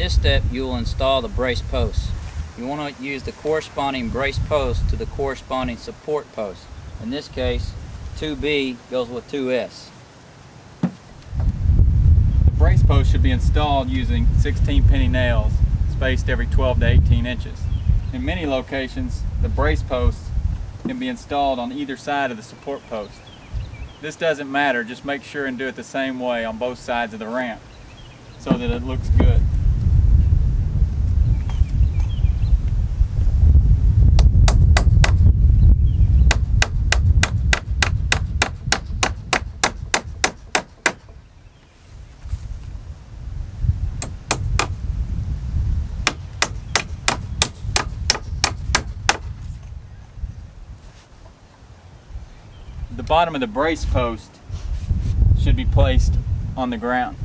this step, you will install the brace posts. You want to use the corresponding brace post to the corresponding support post. In this case, 2B goes with 2S. The brace post should be installed using 16 penny nails spaced every 12 to 18 inches. In many locations, the brace posts can be installed on either side of the support post. This doesn't matter, just make sure and do it the same way on both sides of the ramp so that it looks good. The bottom of the brace post should be placed on the ground.